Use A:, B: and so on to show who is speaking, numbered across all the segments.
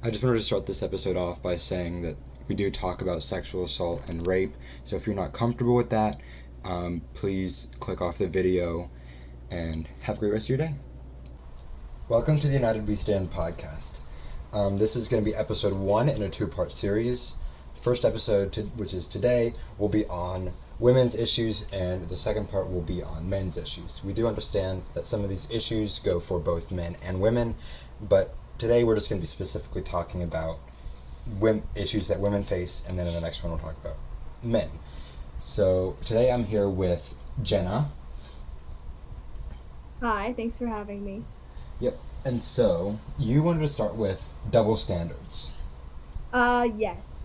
A: I just wanted to start this episode off by saying that we do talk about sexual assault and rape. So if you're not comfortable with that, please click off the video and have a great rest of your day. Welcome to the United We Stand podcast. This is going to be episode 1 in a 2-part series. The first episode, which is today, will be on women's issues, and the second part will be on men's issues. We do understand that some of these issues go for both men and women, but today we're just going to be specifically talking about issues that women face, and then in the next one we'll talk about men. So today I'm here with Jenna.
B: Hi, thanks for having me.
A: Yep. And so you wanted to start with double standards.
B: Yes.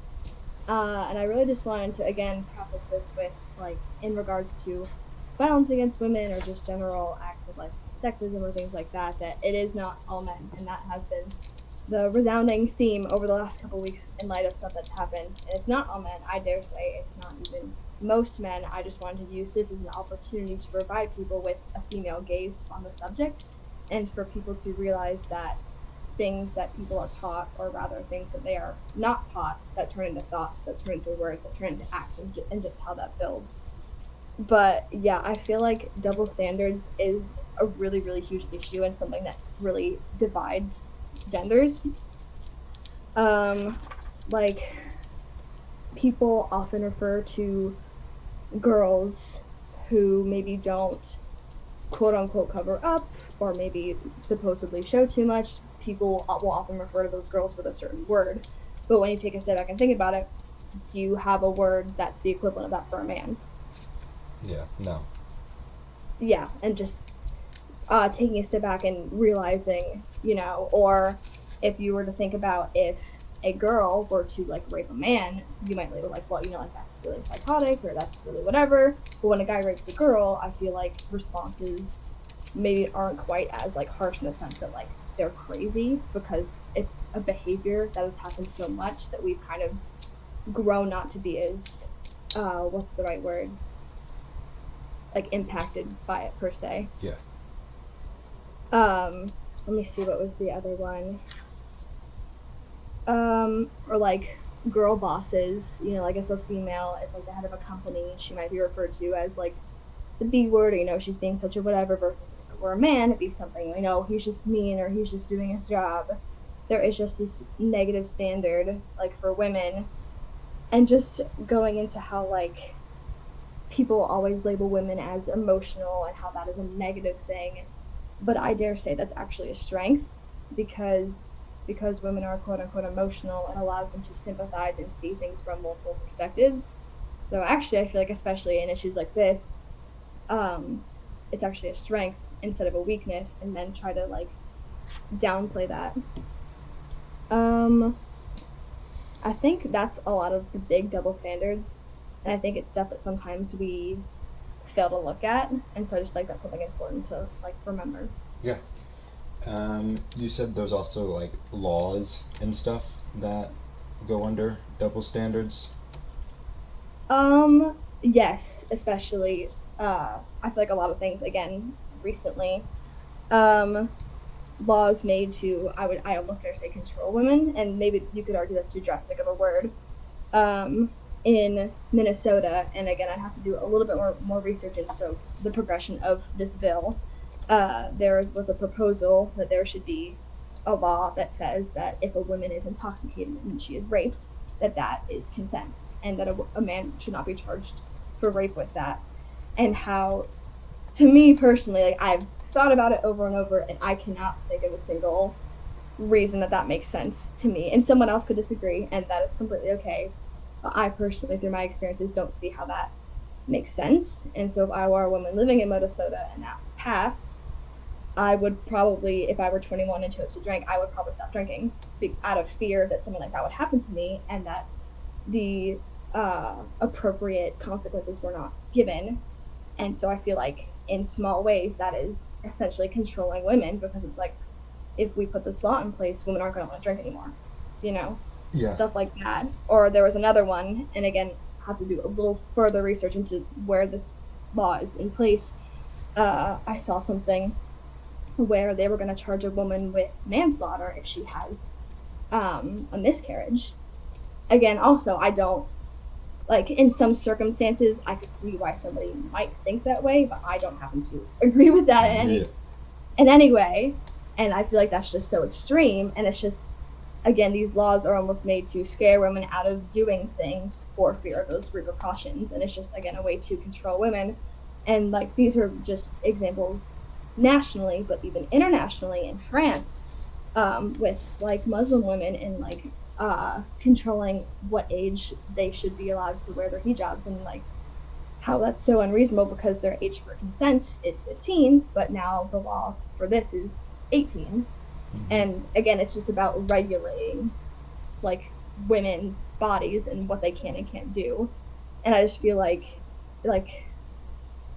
B: And I really just wanted to, again, preface this with, in regards to violence against women or just general acts of, sexism or things like that, that it is not all men, and that has been the resounding theme over the last couple weeks in light of stuff that's happened. And it's not all men, I dare say, it's not even most men. I just wanted to use this as an opportunity to provide people with a female gaze on the subject, and for people to realize that things that people are taught, or rather things that they are not taught, that turn into thoughts, that turn into words, that turn into actions, and just how that builds. But yeah, I feel like double standards is a really, really huge issue and something that really divides genders. People often refer to girls who maybe don't quote unquote cover up, or maybe supposedly show too much. People will often refer to those girls with a certain word, but when you take a step back and think about it, do you have a word that's the equivalent of that for a man?
A: No.
B: Yeah, and just taking a step back and realizing, or if you were to think about if a girl were to rape a man, you might label well, that's really psychotic, or that's really whatever. But when a guy rapes a girl, I feel like responses maybe aren't quite as harsh in the sense that they're crazy, because it's a behavior that has happened so much that we've kind of grown not to be as what's the right word, impacted by it per se.
A: Yeah.
B: Let me see, what was the other one? Or girl bosses, if a female is the head of a company, she might be referred to as the B word, or she's being such a whatever, versus if it were a man, it'd be something, he's just mean, or he's just doing his job. There is just this negative standard, for women, and just going into how, people always label women as emotional and how that is a negative thing. But I dare say that's actually a strength, because women are quote unquote emotional, it allows them to sympathize and see things from multiple perspectives. So actually, I feel especially in issues like this, it's actually a strength instead of a weakness, and then try to downplay that. I think that's a lot of the big double standards, and I think it's stuff that sometimes we fail to look at, and so I just that's something important to remember.
A: Yeah. You said there's also laws and stuff that go under double standards.
B: Yes, especially I feel a lot of things, again, recently, laws made to, I almost dare say, control women, and maybe you could argue that's too drastic of a word, in Minnesota. And again, I'd have to do a little bit more research into the progression of this bill. There was a proposal that there should be a law that says that if a woman is intoxicated and she is raped, that is consent, and that a man should not be charged for rape with that. And how, to me personally, I've thought about it over and over, and I cannot think of a single reason that makes sense to me. And someone else could disagree, and that is completely okay. But I personally, through my experiences, don't see how that makes sense. And so if I were a woman living in Minnesota and that was passed, I would probably, if I were 21 and chose to drink, I would probably stop drinking out of fear that something like that would happen to me, and that the appropriate consequences were not given. And so I feel in small ways that is essentially controlling women, because it's if we put this law in place, women aren't going to want to drink anymore,
A: Yeah.
B: Stuff like that. Or there was another one, and again, have to do a little further research into where this law is in place. I saw something where they were going to charge a woman with manslaughter if she has a miscarriage. Again, also, I don't like, in some circumstances I could see why somebody might think that way, but I don't happen to agree with that
A: Yeah.
B: in any way. And I feel like that's just so extreme, and it's just, again, these laws are almost made to scare women out of doing things for fear of those repercussions, and it's just, again, a way to control women. And like, these are just examples nationally, but even internationally in France, with like Muslim women, and like controlling what age they should be allowed to wear their hijabs, and like how that's so unreasonable because their age for consent is 15, but now the law for this is 18.
A: Mm-hmm.
B: And again, it's just about regulating like women's bodies and what they can and can't do. And I just feel like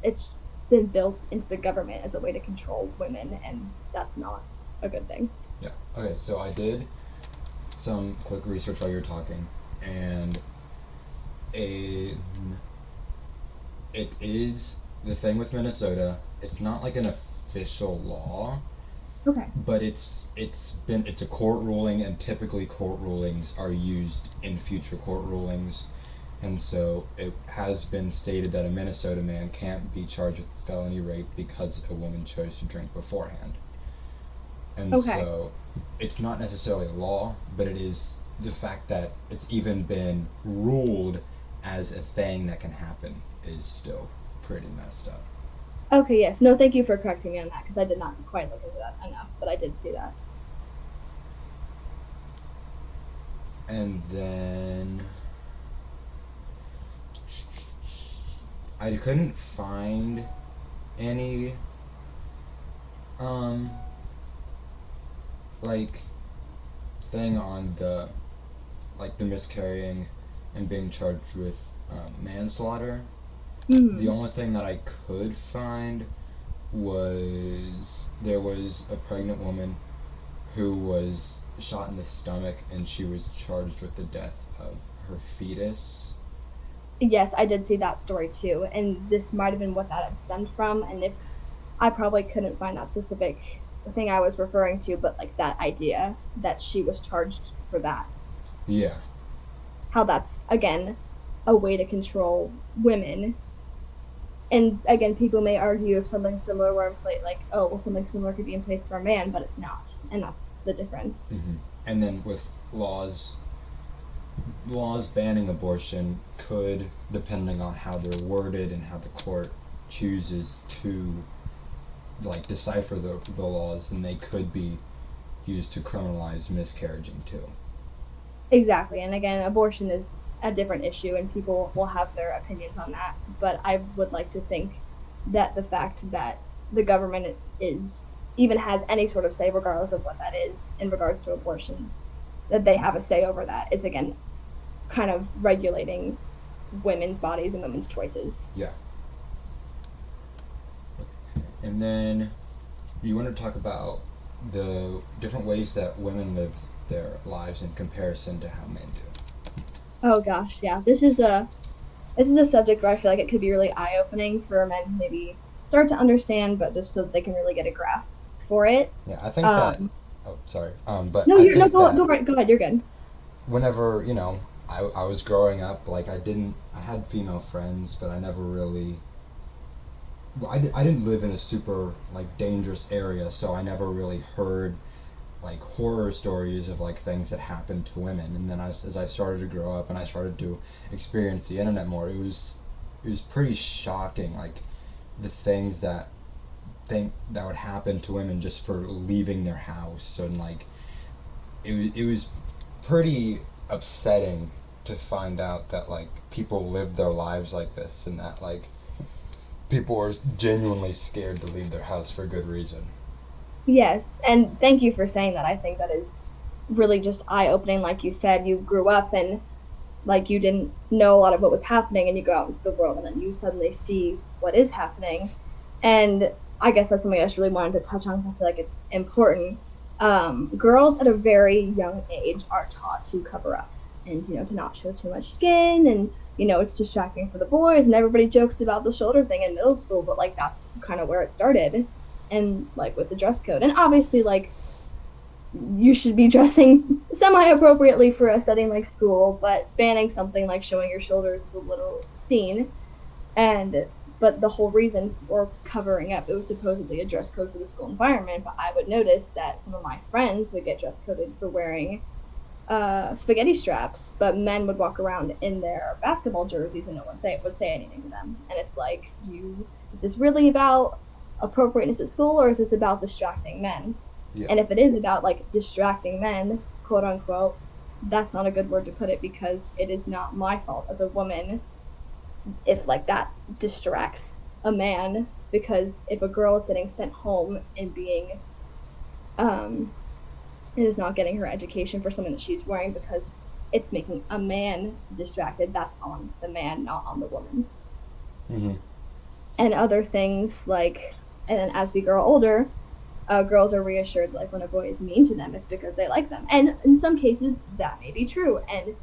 B: it's been built into the government as a way to control women, and that's not a good thing.
A: Yeah. Okay, so I did some quick research while you were talking, and a it is the thing with Minnesota. It's not like an official law,
B: Okay.
A: but it's a court ruling, and typically court rulings are used in future court rulings. And so it has been stated that a Minnesota man can't be charged with felony rape because a woman chose to drink beforehand. And
B: Okay.
A: so it's not necessarily a law, but it is the fact that it's even been ruled as a thing that can happen is still pretty messed up.
B: Okay, yes. No, thank you for correcting me on that, because I did not quite look into that enough, but I did see that.
A: And then I couldn't find any um like thing on the miscarrying and being charged with manslaughter. The
B: Hmm.
A: only thing that I could find was there was a pregnant woman who was shot in the stomach, and she was charged with the death of her fetus.
B: Yes, I did see that story too, and this might have been what that had stemmed from. And if I probably couldn't find that specific thing I was referring to, but like that idea that she was charged for that,
A: Yeah.
B: how that's again a way to control women. And again, people may argue if something similar were in place, like, oh, well, something similar could be in place for a man, but it's not, and that's the difference.
A: Hmm. And then with laws banning abortion could, depending on how they're worded and how the court chooses to decipher the laws, then they could be used to criminalize miscarriaging too.
B: Exactly. And again, abortion is a different issue, and people will have their opinions on that. But I would like to think that the fact that the government is even has any sort of say, regardless of what that is, in regards to abortion, that they have a say over that is, again, kind of regulating women's bodies and women's choices.
A: Yeah. And then you want to talk about the different ways that women live their lives in comparison to how men do.
B: Oh gosh, yeah. This is a subject where I feel like it could be really eye opening for men to maybe start to understand, but just so that they can really get a grasp for it.
A: Yeah, I think that.
B: Um,
A: Oh, sorry. But
B: no,
A: I
B: you're no
A: think
B: go
A: that
B: go right go ahead. You're good.
A: whenever I was growing up, I had female friends, but I never really. Well, I didn't live in a super dangerous area, so I never really heard horror stories of things that happened to women. And then as I started to grow up and I started to experience the internet more, it was pretty shocking, the things that would happen to women just for leaving their house. And it was pretty upsetting to find out that people live their lives like this, and that people are genuinely scared to leave their house for good reason.
B: Yes, and thank you for saying that. I think that is really just eye opening. Like you said, you grew up and like you didn't know a lot of what was happening, and you go out into the world and then you suddenly see what is happening. And I guess that's something I just really wanted to touch on, because I feel like it's important. Girls at a very young age are taught to cover up, and to not show too much skin, and it's distracting for the boys, and everybody jokes about the shoulder thing in middle school, but like that's kind of where it started. And like with the dress code, and obviously like you should be dressing semi-appropriately for a setting like school, but banning something like showing your shoulders is a little obscene. And but the whole reason for covering up, it was supposedly a dress code for the school environment, but I would notice that some of my friends would get dress coded for wearing spaghetti straps, but men would walk around in their basketball jerseys and no one would say anything to them. And it's like, is this really about appropriateness at school, or is this about distracting men?
A: Yeah.
B: And if it is about like distracting men, quote unquote, that's not a good word to put it, because it is not my fault as a woman if like that distracts a man, because if a girl is getting sent home and being um is not getting her education for something that she's wearing because it's making a man distracted, that's on the man, not on the woman.
A: Mm-hmm.
B: And other things like, and then as we grow older, girls are reassured like when a boy is mean to them, it's because they like them. And in some cases, that may be true. And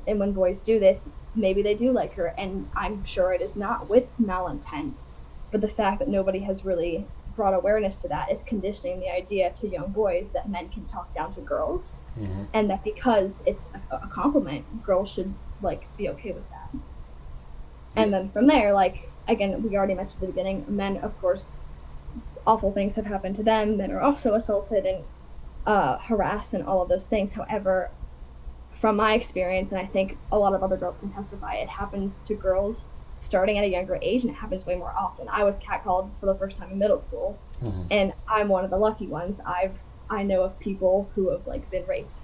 B: when boys do this, maybe they do like her. And I'm sure it is not with malintent. But the fact that nobody has really brought awareness to that is conditioning the idea to young boys that men can talk down to girls.
A: Mm-hmm.
B: And that because it's a compliment, girls should like be okay with that. And
A: Yeah.
B: then from there, like again, we already mentioned at the beginning, men, of course, awful things have happened to them that are also assaulted and harassed and all of those things. However, from my experience, and I think a lot of other girls can testify, it happens to girls starting at a younger age, and it happens way more often. I was catcalled for the first time in middle school,
A: Mm-hmm.
B: and I'm one of the lucky ones. I know of people who have like been raped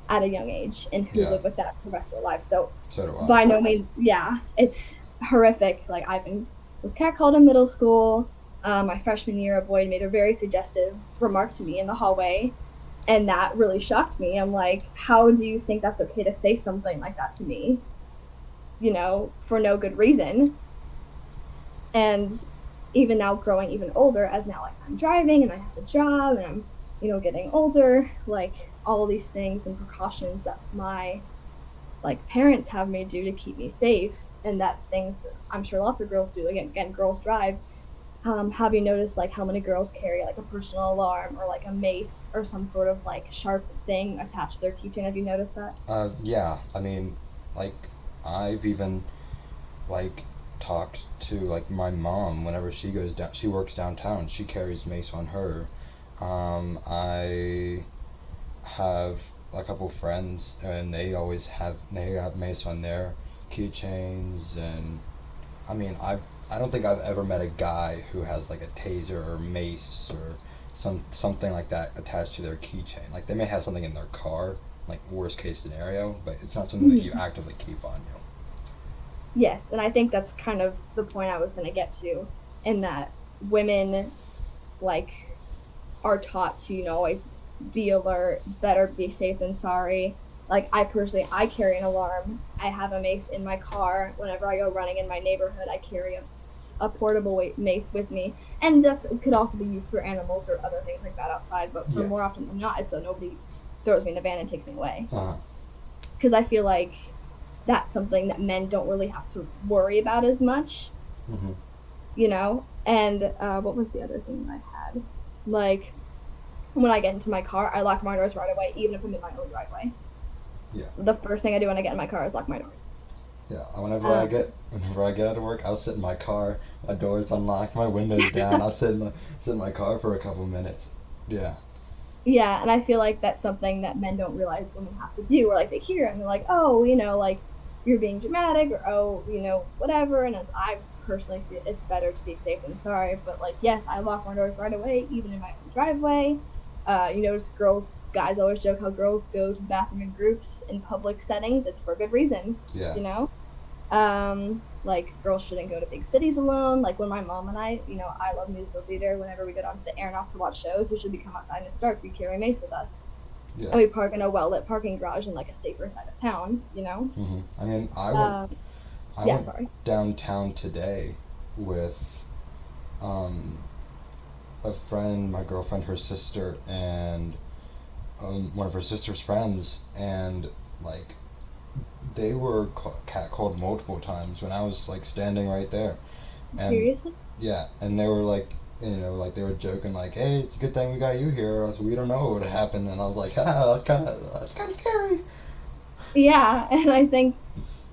B: at a young age and who
A: Yeah.
B: live with that for the rest of their lives. So
A: So do I.
B: by no means, yeah, it's horrific. Like was catcalled in middle school. My freshman year, a boy made a very suggestive remark to me in the hallway, and that really shocked me. I'm like, how do you think that's okay to say something like that to me? For no good reason. And even now, growing even older, as now like I'm driving and I have a job and I'm getting older, like all of these things and precautions that my like parents have me do to keep me safe, and that things that I'm sure lots of girls do. Again, girls drive. Have you noticed like how many girls carry like a personal alarm or like a mace or some sort of like sharp thing attached to their keychain? Have you noticed that?
A: Yeah. I mean, like, I've even like talked to like my mom whenever she goes down. She works downtown. She carries mace on her. I have a couple friends, and they have mace on their keychains, and I mean, I don't think I've ever met a guy who has like a taser or mace or something like that attached to their keychain. Like they may have something in their car, like worst case scenario, but it's not something that you
B: Mm-hmm.
A: actively keep on you.
B: Yes, and I think that's kind of the point I was going to get to, in that women like are taught to always be alert, better be safe than sorry. Like I personally, I carry an alarm. I have a mace in my car. Whenever I go running in my neighborhood, I carry a portable mace with me, and that could also be used for animals or other things like that outside. But for
A: Yeah.
B: more often than not, it's so nobody throws me in a van and takes me away,
A: Uh huh.
B: because I feel like that's something that men don't really have to worry about as much,
A: Mhm.
B: And what was the other thing that I had? Like when I get into my car, I lock my doors right away, even if I'm in my own driveway.
A: Yeah.
B: The first thing I do when I get in my car is lock my doors.
A: Yeah. Whenever I
B: Um,
A: get whenever I get out of work, I'll sit in my car. My door's unlocked. My window's down. I'll sit in my car for a couple minutes. Yeah.
B: yeah, and I feel like that's something that men don't realize women have to do, or like they hear it and they're like, oh, like you're being dramatic, or oh, whatever. And I personally feel it's better to be safe than sorry. But like, yes, I lock my doors right away, even in my own driveway. You notice guys always joke how girls go to the bathroom in groups in public settings. It's for good reason,
A: Yeah.
B: you know. Like girls shouldn't go to big cities alone. Like when my mom and I love musical theater. Whenever we go down to the Aeronaut to watch shows, usually we come outside and it's dark. We carry mace with us,
A: Yeah.
B: and we park in a well lit parking garage in like a safer side of town.
A: I mean,
B: Um,
A: I
B: yeah,
A: went
B: sorry.
A: downtown today with um, a friend, my girlfriend, her sister, and one of her sister's friends, and like they were catcalled multiple times when I was like standing right there, and
B: Seriously?
A: yeah, and they were like like they were joking like, "Hey, it's a good thing we got you here, or else we don't know what would have happened." And I was like, "Ah, that's kind of scary."
B: Yeah, and I think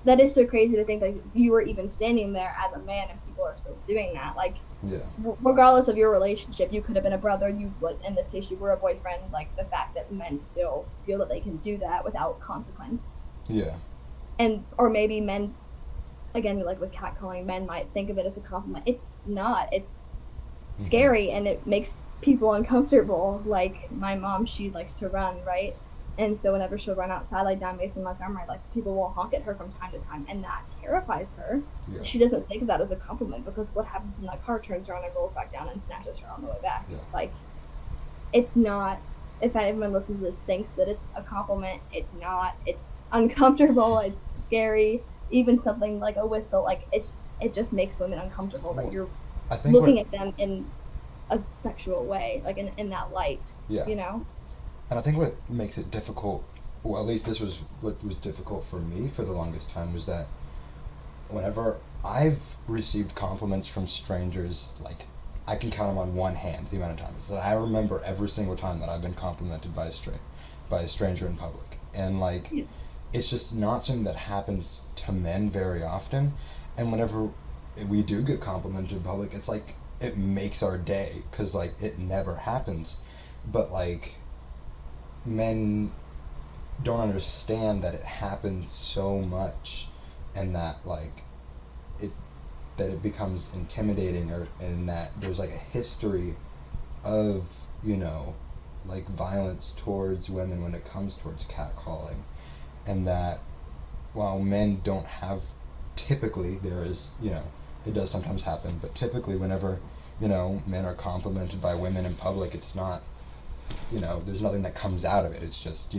B: that is so crazy to think like you were even standing there as a man and people are still doing that. Like,
A: Yeah,
B: regardless of your relationship, you could have been a brother. You would, in this case, you were a boyfriend. Like the fact that men still feel that they can do that without consequence,
A: yeah,
B: and or maybe men, again, like with catcalling, men might think of it as a compliment. It's not. It's
A: hmm,
B: scary and it makes people uncomfortable. Like my mom, she likes to run, right? And so whenever she'll run outside, like down Mason Montgomery, like people will honk at her from time to time, and that terrifies her.
A: yeah,
B: She doesn't think of that as a compliment because what happens when that car turns around and rolls back down and snatches her on the way back?
A: yeah.
B: Like it's not. If anyone listens to this thinks that it's a compliment, it's not. It's uncomfortable. It's scary. Even something like a whistle, like it just makes women uncomfortable that
A: Well,
B: you're
A: I think what
B: looking at them in a sexual way, like in that light,
A: yeah,
B: you know?
A: and I think what makes it difficult, well, at least this was what was difficult for me for the longest time, was that whenever I've received compliments from strangers, like I can count them on one hand the amount of times that I remember every single time that I've been complimented by a stranger in public, and like
B: Yeah.
A: it's just not something that happens to men very often, and whenever we do get complimented in public, it's like it makes our day because like it never happens, but like men don't understand that it happens so much, and that like it that it becomes intimidating, or and that there's like a history of like violence towards women when it comes towards catcalling, and that while men don't have, typically there is, it does sometimes happen, but typically whenever men are complimented by women in public, it's not, there's nothing that comes out of it. It's just,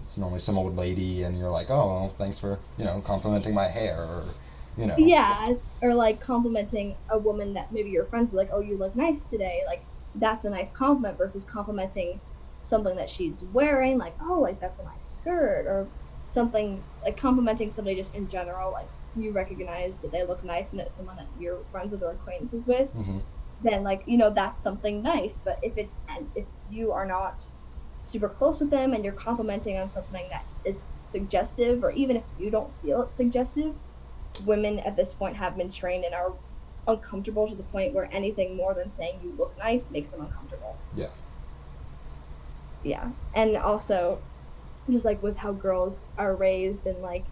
A: it's normally some old lady, and you're like, oh, well, thanks for complimenting my hair, or you know
B: Yeah, or like complimenting a woman that maybe your friends were like, "Oh, you look nice today." Like that's a nice compliment versus complimenting something that she's wearing, like, "Oh, like that's a nice skirt," or something like complimenting somebody just in general, like you recognize that they look nice and it's someone that you're friends with or acquaintances with,
A: hmm
B: then like, that's something nice. But if you are not super close with them and you're complimenting on something that is suggestive, or even if you don't feel it's suggestive, women at this point have been trained and are uncomfortable to the point where anything more than saying you look nice makes them uncomfortable.
A: yeah,
B: Yeah. And also just like with how girls are raised and like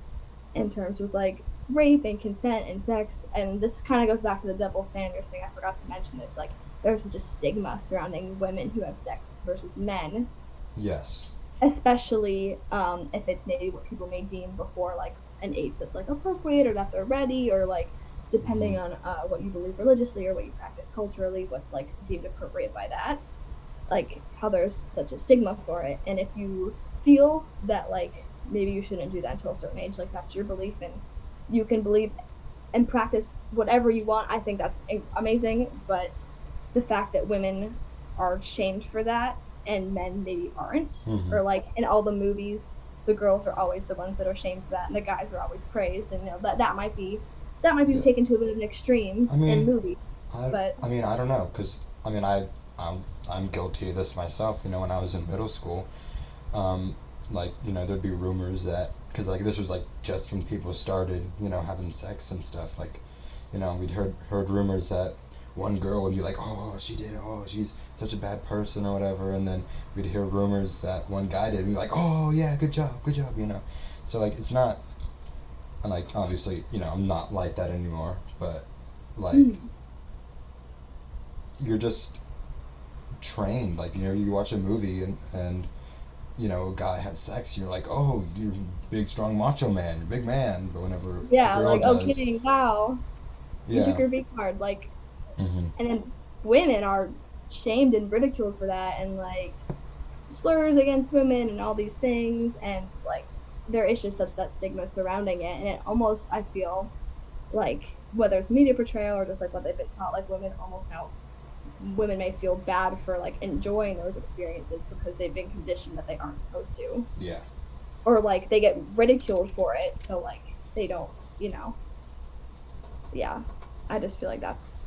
B: in terms with like rape and consent and sex, and this kind of goes back to the double standards thing. I forgot to mention this. Like there's such a stigma surrounding women who have sex versus men,
A: yes,
B: especially if it's maybe what people may deem before like an age that's like appropriate or that they're ready, or like
A: hmm
B: depending on what you believe religiously or what you practice culturally, what's like deemed appropriate by that, like how there's such a stigma for it. And if you feel that like maybe you shouldn't do that until a certain age, like that's your belief and you can believe and practice whatever you want, I think that's amazing. But the fact that women are shamed for that and men maybe aren't,
A: hmm
B: or like in all the movies, the girls are always the ones that are shamed for that, and the guys are always praised. And that might be
A: yeah.
B: taken to a bit of an extreme
A: I
B: in
A: mean,
B: movies,
A: I
B: but
A: I mean, I don't know, because I mean, I'm guilty of this myself. When I was in middle school, um, like there'd be rumors that, because like this was like just when people started having sex and stuff, like we'd heard rumors that one girl would be like, oh, she did, oh, she's such a bad person or whatever, and then we'd hear rumors that one guy did, and we'd be like, oh yeah, good job, so like it's not, and like obviously I'm not like that anymore, but like
B: mm,
A: you're just trained, like you watch a movie, and a guy has sex, you're like, oh, you're a big, strong, macho man, you're a big man. But whenever a
B: yeah,
A: girl
B: like
A: does,
B: okay, wow, you took
A: yeah,
B: your V card, like,
A: hmm
B: and then women are shamed and ridiculed for that, and like slurs against women and all these things, and like there is just such that stigma surrounding it, and it almost, I feel like, whether it's media portrayal or just like what they've been taught, like women may feel bad for like enjoying those experiences because they've been conditioned that they aren't supposed to,
A: yeah,
B: or like they get ridiculed for it, so like they don't, you know yeah, I just feel like that's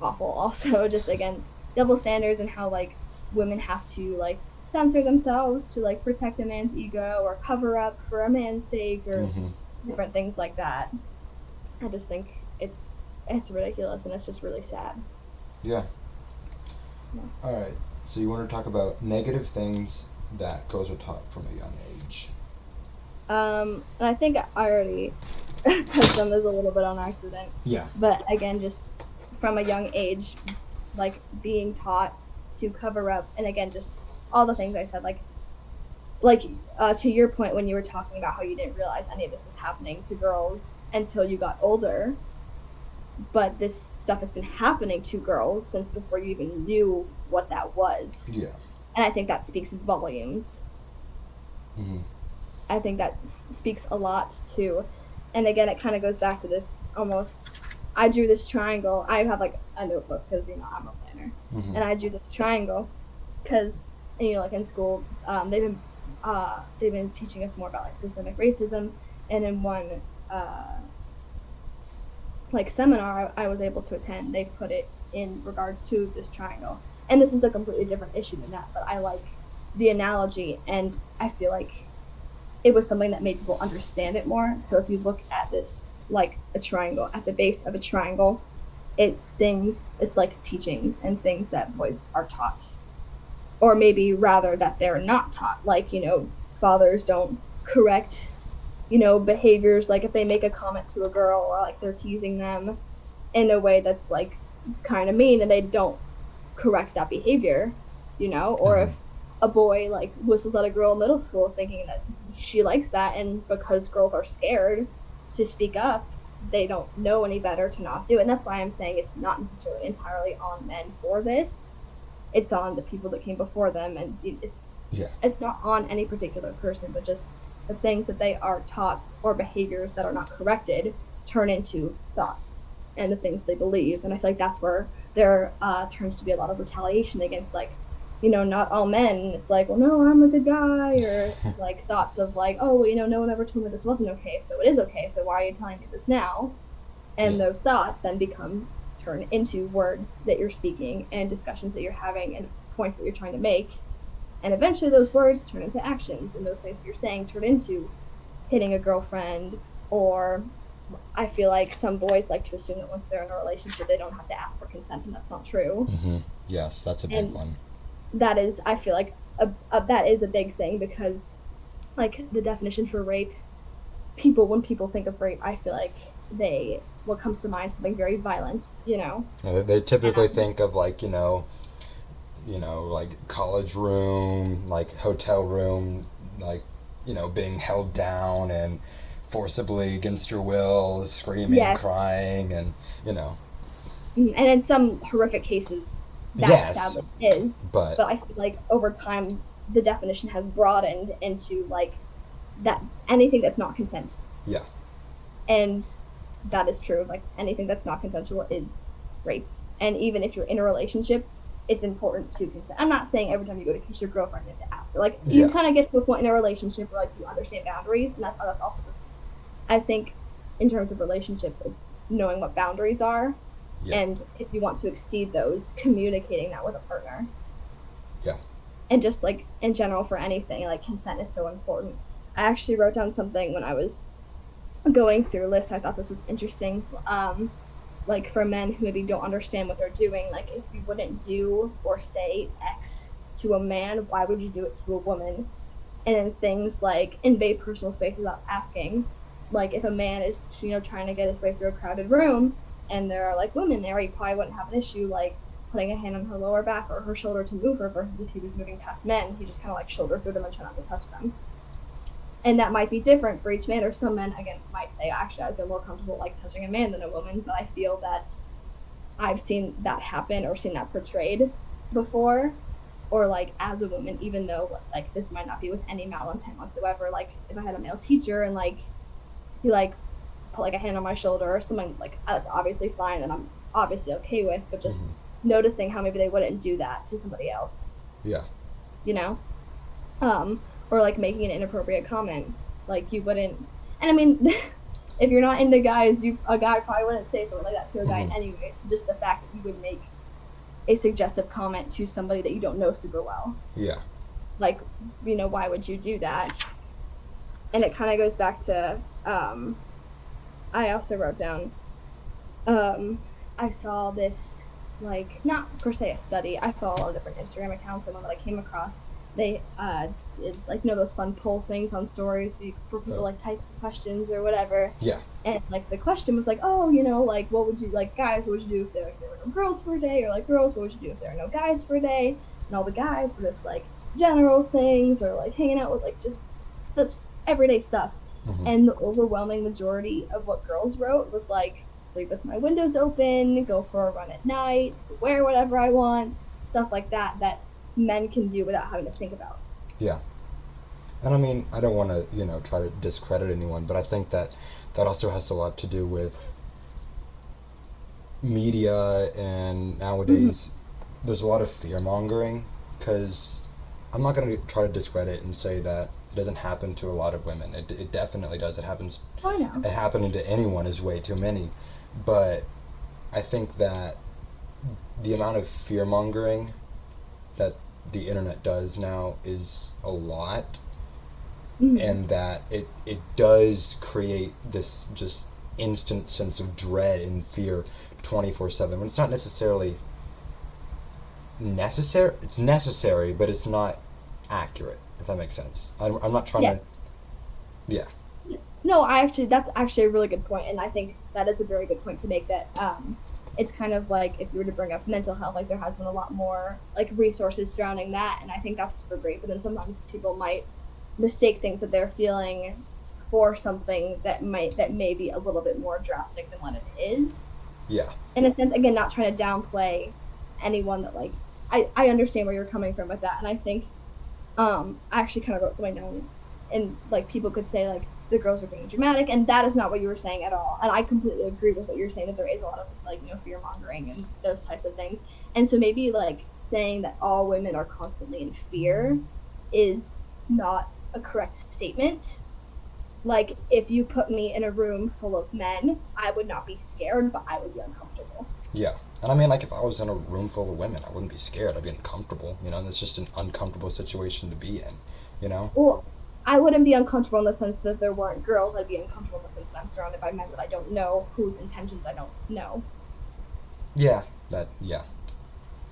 B: awful. Also, just again, double standards and how like women have to like censor themselves to like protect a man's ego or cover up for a man's sake or
A: Mm-hmm.
B: different things like that. I just think it's ridiculous and it's just really sad.
A: Yeah.
B: Yeah.
A: All right. So you want to talk about negative things that girls are taught from a young age?
B: And I think I already touched on this a little bit on accident,
A: Yeah.
B: but again, just from a young age, like being taught to cover up, and again, just all the things I said, like to your point when you were talking about how you didn't realize any of this was happening to girls until you got older, but this stuff has been happening to girls since before you even knew what that was,
A: Yeah.
B: and I think that speaks volumes.
A: Mm-hmm.
B: I think that speaks a lot too. And again, it kind of goes back to this almost. I drew this triangle. I have like a notebook because I'm a planner,
A: Mm-hmm.
B: and I drew this triangle because like in school, they've been teaching us more about like systemic racism, and in one like seminar I was able to attend, they put it in regards to this triangle, and this is a completely different issue than that, but I like the analogy, and I feel like it was something that made people understand it more. So if you look at this like a triangle, at the base of a triangle, it's like teachings and things that boys are taught. Or maybe rather that they're not taught. Like, fathers don't correct, behaviors like if they make a comment to a girl or like they're teasing them in a way that's like kind of mean and they don't correct that behavior, or
A: Mm-hmm.
B: if a boy like whistles at a girl in middle school thinking that she likes that, and because girls are scared to speak up, they don't know any better to not do it. And that's why I'm saying it's not necessarily entirely on men for this. It's on the people that came before them, and
A: Yeah.
B: it's not on any particular person, but just the things that they are taught or behaviors that are not corrected turn into thoughts and the things they believe. And I feel like that's where there turns to be a lot of retaliation against like, not all men. It's like, well, no, I'm a good guy, or like thoughts of like, oh, no one ever told me this wasn't okay, so it is okay. So why are you telling me this now? And
A: Yeah.
B: those thoughts then become turn into words that you're speaking and discussions that you're having and points that you're trying to make, and eventually those words turn into actions, and those things that you're saying turn into hitting a girlfriend. Or I feel like some boys like to assume that once they're in a relationship, they don't have to ask for consent, and that's not true.
A: Mm-hmm. Yes, that's a big
B: And
A: one.
B: that is, I feel like, that is a big thing because, like, the definition for rape, when people think of rape, I feel like what comes to mind is something very violent.
A: They typically
B: And
A: think of like like college room, like hotel room, like being held down and forcibly against your will, screaming,
B: yes,
A: crying, and you know.
B: and in some horrific cases, that
A: Yes,
B: sadly is.
A: but
B: But I feel like over time, the definition has broadened into like that anything that's not consent,
A: yeah,
B: and that is true. Like anything that's not consensual is rape. And even if you're in a relationship, it's important to consent. I'm not saying every time you go to kiss your girlfriend you have to ask her. Like you
A: yeah,
B: kind of get to a point in a relationship where like you understand boundaries, and that's also just. I think in terms of relationships, it's knowing what boundaries are,
A: yeah,
B: and if you want to exceed those, communicating that with a partner.
A: yeah.
B: And just like in general for anything, like consent is so important. I actually wrote down something when I was going through lists. I thought this was interesting. Like for men who maybe don't understand what they're doing, like if you wouldn't do or say X to a man, why would you do it to a woman? And then things like invade personal space without asking. Like if a man is, trying to get his way through a crowded room and there are like women there, he probably wouldn't have an issue like putting a hand on her lower back or her shoulder to move her, versus if he was moving past men, he just kind of like shoulder through them and try not to touch them. And that might be different for each man, or some men again might say, actually I feel more comfortable like touching a man than a woman. But I feel that I've seen that happen or seen that portrayed before, or like as a woman, even though like this might not be with any malintent whatsoever. Like if I had a male teacher and like he like put like a hand on my shoulder or something, like that's obviously fine and I'm obviously okay with, but just
A: Hmm.
B: noticing how maybe they wouldn't do that to somebody else,
A: Yeah.
B: you know? Or like making an inappropriate comment. Like you wouldn't, and I mean if you're not into guys, a guy probably wouldn't say something like that to a guy
A: Hmm.
B: anyways. Just the fact that you would make a suggestive comment to somebody that you don't know super well.
A: Yeah.
B: Like, why would you do that? And it kind of goes back to I also wrote down um I saw this, like, not per se a study. I follow a lot of different Instagram accounts, and one that I came across, they did, like, those fun poll things on stories for people
A: Uh,
B: like type questions or whatever.
A: yeah.
B: And like the question was like, oh, like, what would you, like, guys, what would you do if there were no girls for a day, or like girls, what would you do if there were no guys for a day? And all the guys were just like general things, or like hanging out with like just everyday stuff.
A: Hmm.
B: And the overwhelming majority of what girls wrote was like, sleep with my windows open, go for a run at night, wear whatever I want, stuff like that, that men can do without having to think about.
A: Yeah. And I mean, I don't want to, try to discredit anyone, but I think that that also has a lot to do with media, and
B: Mm-hmm.
A: nowadays there's a lot of fear mongering, because I'm not going to try to discredit and say that it doesn't happen to a lot of women. It definitely does. It happens.
B: I know.
A: It happening to anyone is way too many. But I think that the amount of fear mongering that the internet does now is a lot,
B: Mm-hmm.
A: and that it does create this just instant sense of dread and fear 24/7 when it's not necessarily necessary. It's necessary, but it's not accurate, if that makes sense. I'm not trying
B: Yeah.
A: to. Yeah.
B: No, that's actually a really good point, and I think that is a very good point to make. That it's kind of like, if you were to bring up mental health, like there has been a lot more like resources surrounding that, and I think that's super great. But then sometimes people might mistake things that they're feeling for something that may be a little bit more drastic than what it is.
A: Yeah.
B: In a sense, again, not trying to downplay anyone that, like, I understand where you're coming from with that, and I think I actually kind of wrote something down, and like people could say like the girls are being dramatic, and that is not what you were saying at all. And I completely agree with what you're saying, that there is a lot of like fear mongering and those types of things. And so maybe like saying that all women are constantly in fear is not a correct statement. Like, if you put me in a room full of men, I would not be scared, but I would be uncomfortable.
A: Yeah. And I mean, like, if I was in a room full of women, I wouldn't be scared. I'd be uncomfortable. And it's just an uncomfortable situation to be in. You know?
B: Well, I wouldn't be uncomfortable in the sense that there weren't girls. I'd be uncomfortable in the sense that I'm surrounded by men that I don't know, whose intentions I don't know.
A: Yeah. That. Yeah.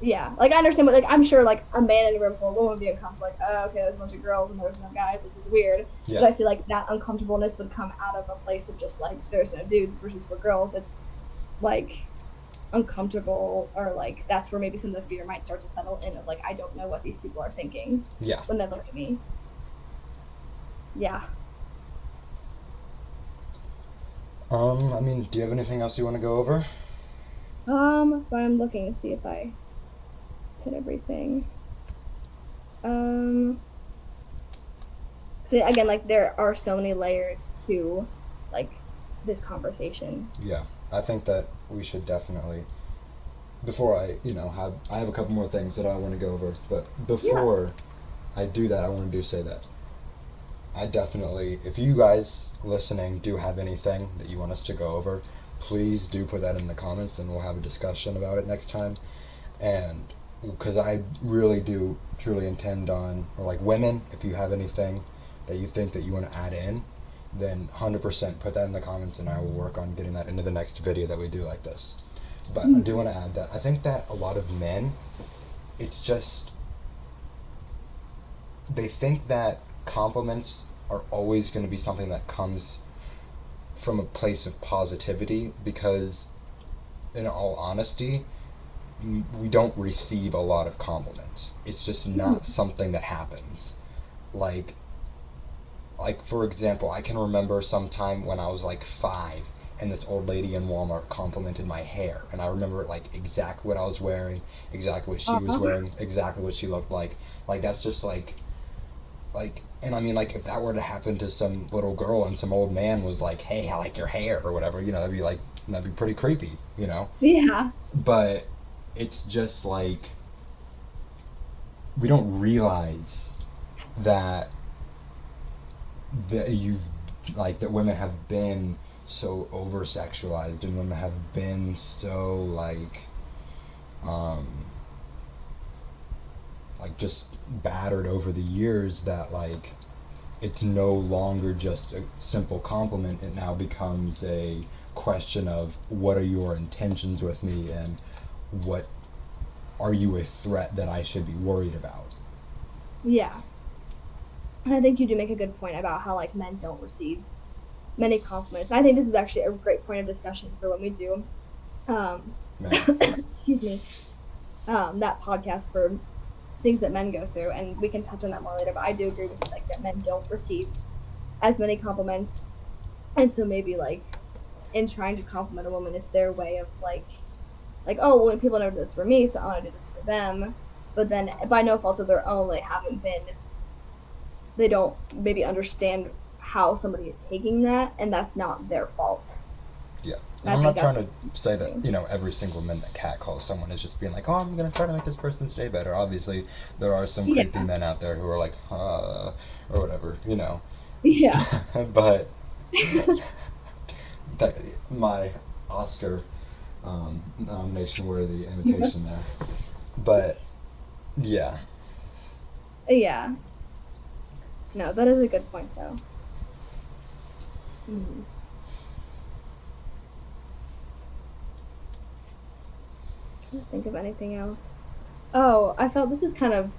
B: Yeah, like I understand, but like I'm sure like a man in a room full of women would be uncomfortable. Like, oh, okay, there's a bunch of girls and there's no guys. This is weird. But
A: Yeah.
B: I feel like that uncomfortableness would come out of a place of just like there's no dudes, versus for girls it's like uncomfortable, or like that's where maybe some of the fear might start to settle in, of like, I don't know what these people are thinking
A: Yeah.
B: when they look at me. Yeah.
A: I mean, do you have anything else you want to go over?
B: That's why I'm looking to see if I hit everything. Um, so again, like there are so many layers to like this conversation.
A: Yeah. I think that we should definitely, before I have a couple more things that I want to go over, but
B: Yeah.
A: before I do that, I want to say that I definitely, if you guys listening do have anything that you want us to go over, please do put that in the comments, and we'll have a discussion about it next time. And because I really do truly intend on, or like, women, if you have anything that you think that you want to add in, then 100% put that in the comments, and I will work on getting that into the next video that we do like this. But I do want to add that I think that a lot of men, it's just, they think that compliments are always going to be something that comes from a place of positivity, because in all honesty, we don't receive a lot of compliments. It's just not
B: Mhm.
A: something that happens. like like for example, I can remember sometime when I was like 5, and this old lady in Walmart complimented my hair, and I remember like exactly what I was wearing, exactly what she was
B: Uh-huh.
A: wearing, exactly what she looked like. Like, that's just like, and I mean, like, if that were to happen to some little girl and some old man was like, hey, I like your hair or whatever, that'd be pretty creepy.
B: Yeah.
A: But it's just like, we don't realize that that you've that women have been so over sexualized, and women have been so um like just battered over the years that like it's no longer just a simple compliment. It now becomes a question of what are your intentions with me, and what are you a threat that I should be worried about?
B: Yeah. And I think you do make a good point about how like men don't receive many compliments. I think this is actually a great point of discussion for when we do um
A: Man.
B: excuse me, that podcast for things that men go through, and we can touch on that more later. But I do agree with you, like that men don't receive as many compliments, and so maybe like in trying to compliment a woman, it's their way of like oh well, when people never do this for me, so I want to do this for them. But then by no fault of their own, they don't maybe understand how somebody is taking that, and that's not their fault.
A: Yeah.
B: And
A: And
B: I
A: I'm
B: think
A: not trying
B: that's
A: to say that, every single minute that cat calls someone is just being like, oh, I'm going to try to make this person's day better. Obviously, there are some creepy
B: yeah,
A: men out there who are like, or whatever.
B: yeah.
A: But that, my Oscar nomination worthy imitation there. But, yeah.
B: Yeah, no, that is a good point though. Mm. Trying to think of anything else. Oh, I felt this is kind of.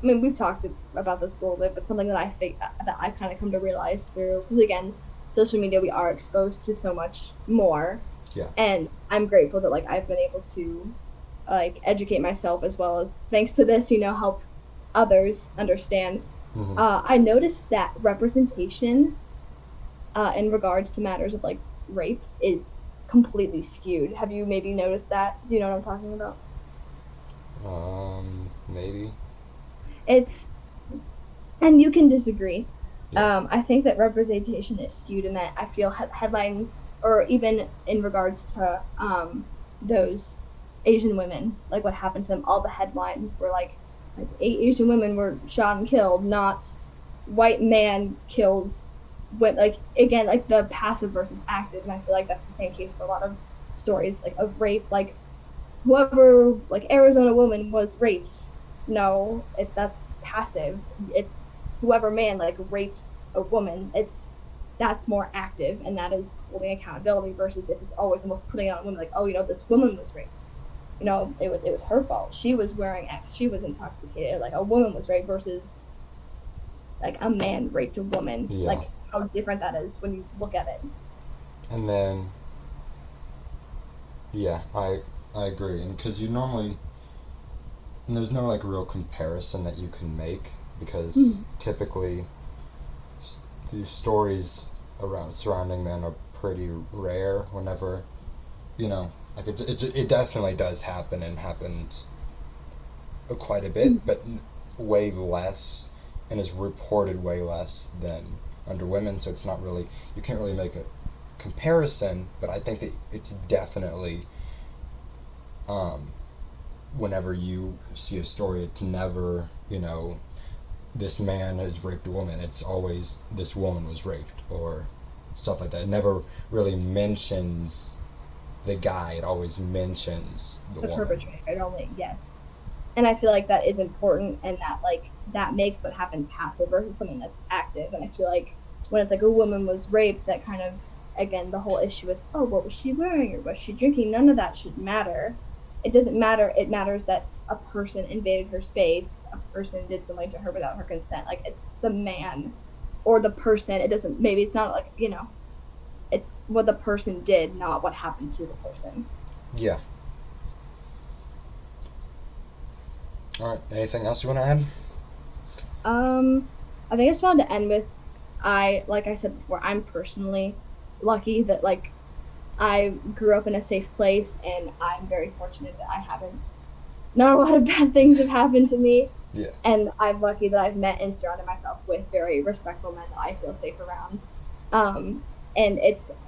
B: I mean, we've talked about this a little bit, but something that I think that I've kind of come to realize through, because again, social media, we are exposed to so much more,
A: Yeah.
B: and I'm grateful that like I've been able to like educate myself as well as thanks to this, help others understand.
A: Hmm.
B: I noticed that representation in regards to matters of like rape is completely skewed. Have you maybe noticed that? Do you know what I'm talking about?
A: Maybe.
B: It's and you can disagree.
A: Yeah.
B: I think that representation is skewed in that I feel headlines, or even in regards to those Asian women, like what happened to them, all the headlines were like 8 Asian women were shot and killed, not white man kills like again like the passive versus active, and I feel like that's the same case for a lot of stories like of rape, like whoever like Arizona woman was raped. No, that's passive. It's whoever man like raped a woman. That's more active, and that is holding accountability. Versus if it's always almost putting on a woman like, oh, this woman was raped. It was her fault. She was wearing X. She was intoxicated. Like a woman was raped versus like a man raped a woman.
A: Yeah.
B: Like how different that is when you look at it.
A: And then, yeah, I agree. And because and there's no like real comparison that you can make, because
B: Mm.
A: typically these stories around surrounding men are pretty rare. Whenever like it definitely does happen, and happens quite a bit, but way less, and is reported way less than under women. So it's not really, you can't really make a comparison. But I think that it's definitely, um, whenever you see a story, it's never, this man has raped a woman. It's always this woman was raped, or stuff like that. It never really mentions the guy. It always mentions the
B: The
A: woman.
B: perpetrator only, yes. And I feel like that is important, and that makes what happened passive versus something that's active. And I feel like when it's like a woman was raped, that kind of, again, the whole issue with, oh, what was she wearing or was she drinking, none of that should matter. It doesn't matter. It matters that a person invaded her space, a person did something to her without her consent. Like it's the man or the person. It doesn't, maybe it's not like, it's what the person did, not what happened to the person.
A: Yeah. All right. Anything else you want to add?
B: I think I just wanted to end with like I said before, I'm personally lucky that like I grew up in a safe place, and I'm very fortunate that I haven't not a lot of bad things have happened to me.
A: Yeah.
B: And I'm lucky that I've met and surrounded myself with very respectful men that I feel safe around. Um and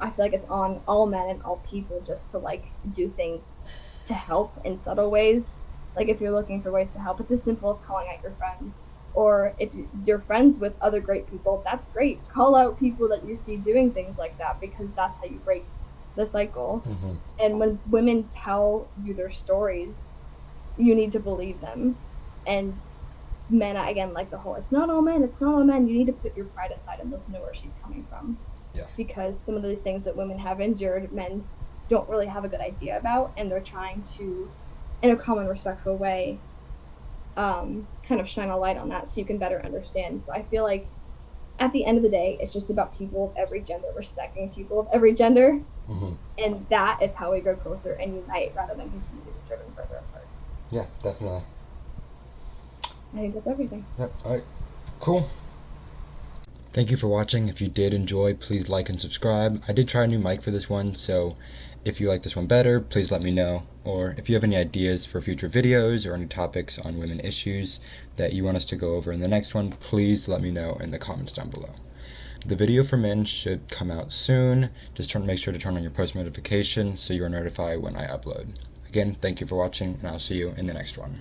B: I feel like it's on all men and all people just to like do things to help in subtle ways. Like if you're looking for ways to help, it's as simple as calling out your friends. Or if you're friends with other great people, that's great. Call out people that you see doing things like that, because that's how you break the cycle.
A: Mm-hmm.
B: And when women tell you their stories, you need to believe them. And men, again, like the whole, it's not all men, it's not all men. You need to put your pride aside and listen to where she's coming from.
A: Yeah.
B: Because some of these things that women have endured, men don't really have a good idea about, and they're trying to, in a common, respectful way, kind of shine a light on that so you can better understand. So I feel like at the end of the day, it's just about people of every gender respecting people of every gender.
A: Mm-hmm.
B: And that is how we grow closer and unite rather than continue to be driven further apart.
A: Yeah, definitely.
B: I think that's everything.
A: Yep. All right. Cool. Thank you for watching. If you did enjoy, please like and subscribe. I did try a new mic for this one, so if you like this one better, please let me know. Or if you have any ideas for future videos or any topics on women issues that you want us to go over in the next one, please let me know in the comments down below. The video for men should come out soon. Just make sure to turn on your post notifications so you are notified when I upload. Again, thank you for watching, and I'll see you in the next one.